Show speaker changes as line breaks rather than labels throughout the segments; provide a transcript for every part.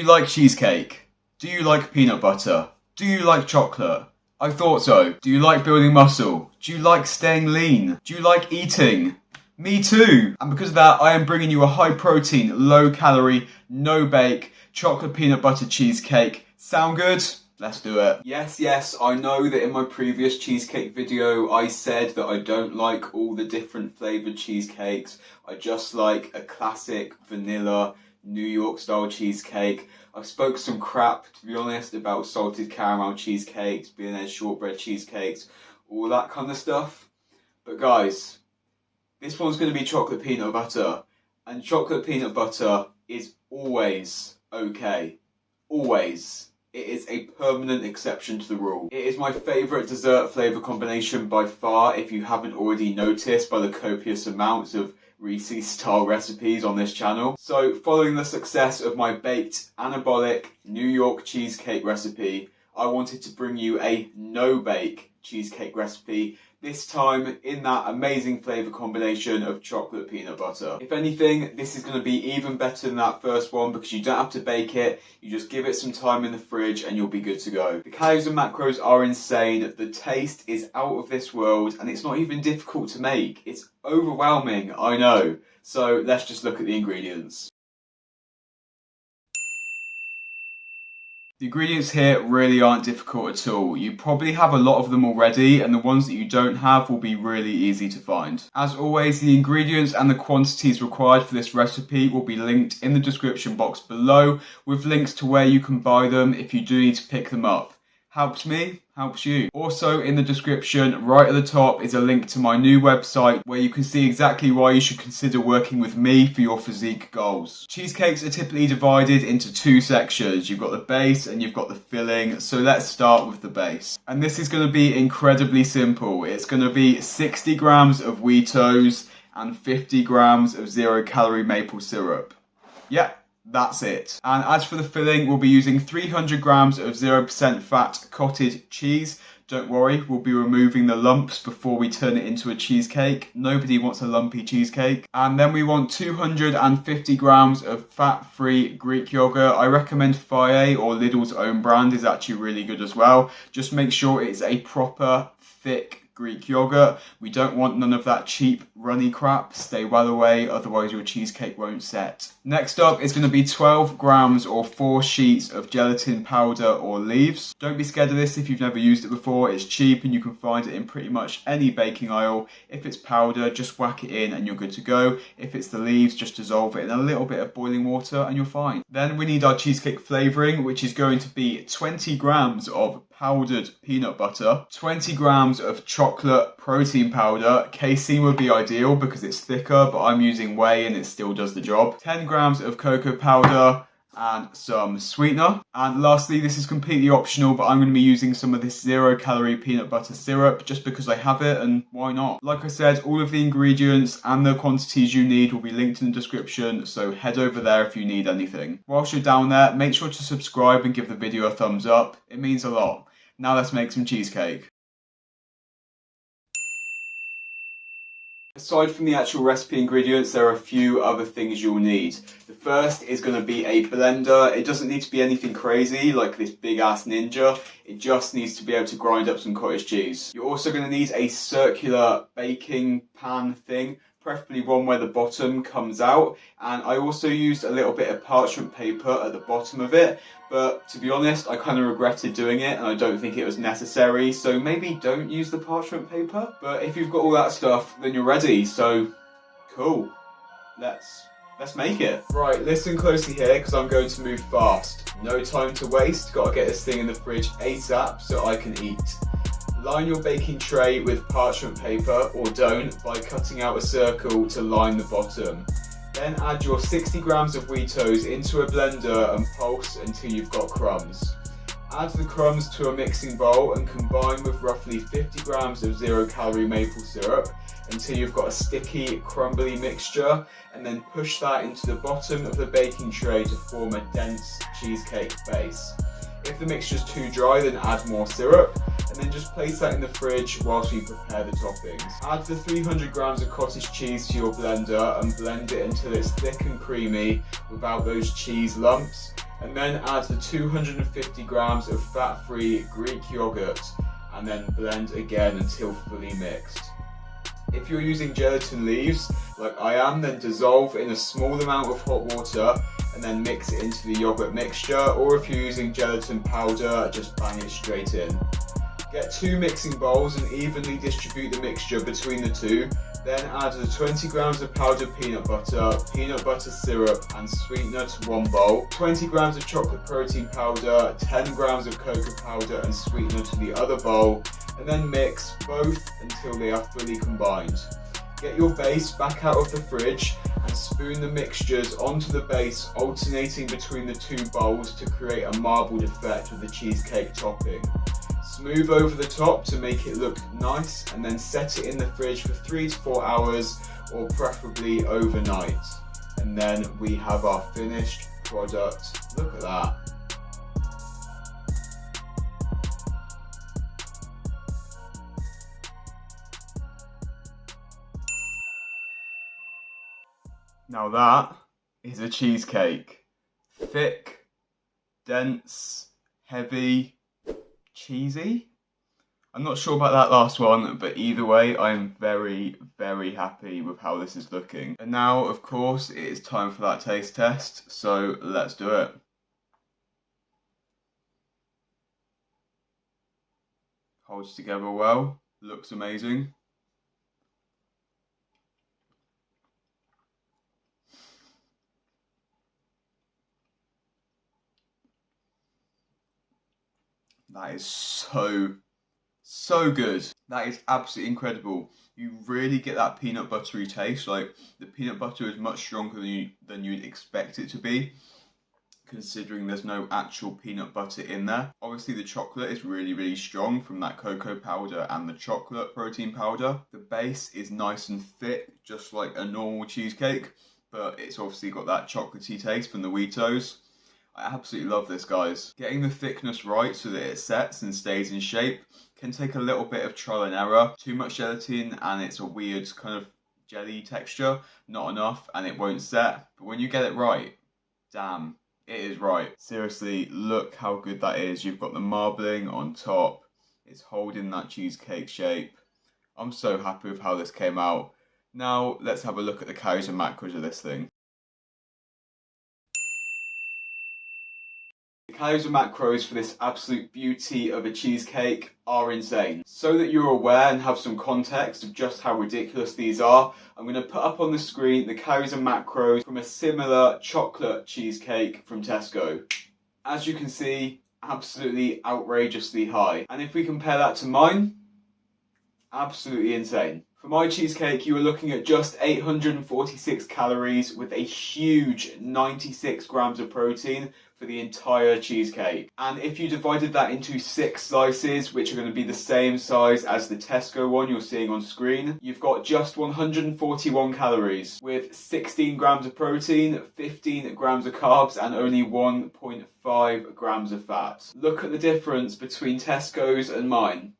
you like cheesecake? Do you like peanut butter? Do you like chocolate? I thought so. Do you like building muscle? Do you like staying lean? Do you like eating? Me too! And because of that, I am bringing you a high protein, low calorie, no bake, chocolate peanut butter cheesecake. Sound good? Let's do it. Yes, I know that in my previous cheesecake video, I said that I don't like all the different flavoured cheesecakes. I just like a classic vanilla New York style cheesecake. I spoke some crap, to be honest, about salted caramel cheesecakes, B&S shortbread cheesecakes, all that kind of stuff. But guys, this one's going to be chocolate peanut butter. And chocolate peanut butter is always okay. Always. It is a permanent exception to the rule. It is my favourite dessert flavour combination by far, if you haven't already noticed by the copious amounts of Reese's style recipes on this channel. So following the success of my baked anabolic New York cheesecake recipe, I wanted to bring you a no-bake cheesecake recipe, this time in that amazing flavour combination of chocolate peanut butter. If anything, this is going to be even better than that first one because you don't have to bake it, you just give it some time in the fridge and you'll be good to go. The calories and macros are insane, the taste is out of this world, and it's not even difficult to make. It's overwhelming, I know. So let's just look at the ingredients. The ingredients here really aren't difficult at all. You probably have a lot of them already, and the ones that you don't have will be really easy to find. As always, the ingredients and the quantities required for this recipe will be linked in the description box below, with links to where you can buy them if you do need to pick them up. Helps me, helps you. Also in the description, right at the top, is a link to my new website where you can see exactly why you should consider working with me for your physique goals. Cheesecakes are typically divided into two sections. You've got the base and you've got the filling. So let's start with the base. And this is going to be incredibly simple. It's going to be 60 grams of Wheatos and 50 grams of 0-calorie maple syrup. Yeah. That's it. And as for the filling, we'll be using 300 grams of 0% fat cottage cheese. Don't worry, we'll be removing the lumps before we turn it into a cheesecake. Nobody wants a lumpy cheesecake. And then we want 250 grams of fat-free Greek yogurt. I recommend Faye or Lidl's own brand is actually really good as well. Just make sure it's a proper, thick Greek yogurt. We don't want none of that cheap runny crap. Stay well away, otherwise your cheesecake won't set. Next up is going to be 12 grams or 4 sheets of gelatin powder or leaves. Don't be scared of this if you've never used it before. It's cheap and you can find it in pretty much any baking aisle. If it's powder, just whack it in and you're good to go. If it's the leaves, just dissolve it in a little bit of boiling water and you're fine. Then we need our cheesecake flavouring, which is going to be 20 grams of powdered peanut butter, 20 grams of chocolate protein powder. Casein would be ideal because it's thicker, but I'm using whey and it still does the job. 10 grams of cocoa powder and some sweetener. And lastly, this is completely optional, but I'm going to be using some of this 0-calorie peanut butter syrup just because I have it and why not? Like I said, all of the ingredients and the quantities you need will be linked in the description, so head over there if you need anything. Whilst you're down there, make sure to subscribe and give the video a thumbs up. It means a lot. Now let's make some cheesecake. Aside from the actual recipe ingredients, there are a few other things you'll need. The first is going to be a blender. It doesn't need to be anything crazy like this big ass ninja. It just needs to be able to grind up some cottage cheese. You're also going to need a circular baking pan thing, preferably one where the bottom comes out. And I also used a little bit of parchment paper at the bottom of it, but to be honest, I kind of regretted doing it and I don't think it was necessary, so maybe don't use the parchment paper. But if you've got all that stuff, then you're ready, so cool. Let's make it. Right, listen closely here because I'm going to move fast. No time to waste, gotta get this thing in the fridge ASAP so I can eat. Line your baking tray with parchment paper, or don't, by cutting out a circle to line the bottom. Then add your 60 grams of Wheatos into a blender and pulse until you've got crumbs. Add the crumbs to a mixing bowl and combine with roughly 50 grams of 0-calorie maple syrup until you've got a sticky, crumbly mixture, and then push that into the bottom of the baking tray to form a dense cheesecake base. If the mixture's too dry, then add more syrup, and then just place that in the fridge whilst we prepare the toppings. Add the 300 grams of cottage cheese to your blender and blend it until it's thick and creamy without those cheese lumps. And then add the 250 grams of fat-free Greek yogurt and then blend again until fully mixed. If you're using gelatin leaves, like I am, then dissolve in a small amount of hot water and then mix it into the yogurt mixture, or if you're using gelatin powder, just bang it straight in. Get 2 mixing bowls and evenly distribute the mixture between the two. Then add the 20 grams of powdered peanut butter syrup and sweetener to one bowl, 20 grams of chocolate protein powder, 10 grams of cocoa powder and sweetener to the other bowl, and then mix both until they are fully combined. Get your base back out of the fridge and spoon the mixtures onto the base, alternating between the two bowls to create a marbled effect with the cheesecake topping. Smooth over the top to make it look nice, and then set it in the fridge for 3 to 4 hours, or preferably overnight. And then we have our finished product. Look at that. Now that is a cheesecake. Thick, dense, heavy, cheesy. I'm not sure about that last one, but either way, I'm very, very happy with how this is looking. And now, of course, it is time for that taste test, so let's do it. Holds together well, looks amazing. That is so good. That is absolutely incredible. You really get that peanut buttery taste. Like, the peanut butter is much stronger than you'd expect it to be, considering there's no actual peanut butter in there. Obviously the chocolate is really, really strong from that cocoa powder and the chocolate protein powder. The base is nice and thick, just like a normal cheesecake, but it's obviously got that chocolatey taste from the Wheatos. I absolutely love this, guys. Getting the thickness right so that it sets and stays in shape can take a little bit of trial and error. Too much gelatin and it's a weird kind of jelly texture. Not enough and it won't set. But when you get it right, damn, it is right. Seriously, look how good that is. You've got the marbling on top. It's holding that cheesecake shape. I'm so happy with how this came out. Now, let's have a look at the calories and macros of this thing. The calories and macros for this absolute beauty of a cheesecake are insane. So that you're aware and have some context of just how ridiculous these are, I'm going to put up on the screen the calories and macros from a similar chocolate cheesecake from Tesco. As you can see, absolutely outrageously high. And if we compare that to mine, absolutely insane. For my cheesecake, you are looking at just 846 calories with a huge 96 grams of protein for the entire cheesecake. And if you divided that into 6 slices, which are going to be the same size as the Tesco one you're seeing on screen, you've got just 141 calories with 16 grams of protein, 15 grams of carbs, and only 1.5 grams of fat. Look at the difference between Tesco's and mine.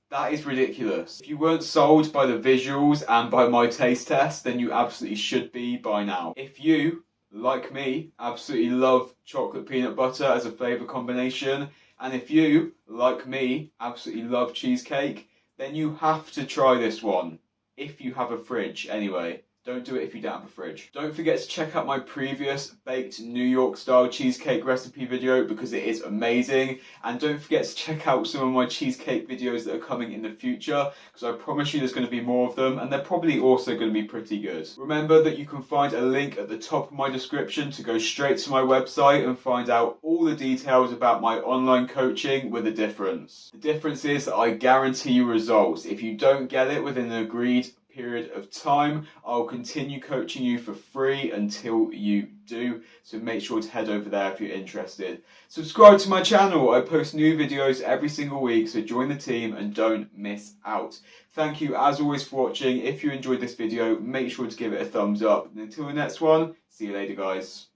That is ridiculous. If you weren't sold by the visuals and by my taste test, then you absolutely should be by now. If you, like me, absolutely love chocolate peanut butter as a flavour combination, and if you, like me, absolutely love cheesecake, then you have to try this one. If you have a fridge, anyway. Don't do it if you don't have a fridge. Don't forget to check out my previous baked New York style cheesecake recipe video because it is amazing. And don't forget to check out some of my cheesecake videos that are coming in the future because I promise you there's going to be more of them and they're probably also going to be pretty good. Remember that you can find a link at the top of my description to go straight to my website and find out all the details about my online coaching with a difference. The difference is that I guarantee you results. If you don't get it within an agreed period of time, I'll continue coaching you for free until you do, so make sure to head over there if you're interested. Subscribe to my channel, I post new videos every single week, so join the team and don't miss out. Thank you as always for watching. If you enjoyed this video, make sure to give it a thumbs up, and until the next one, see you later guys.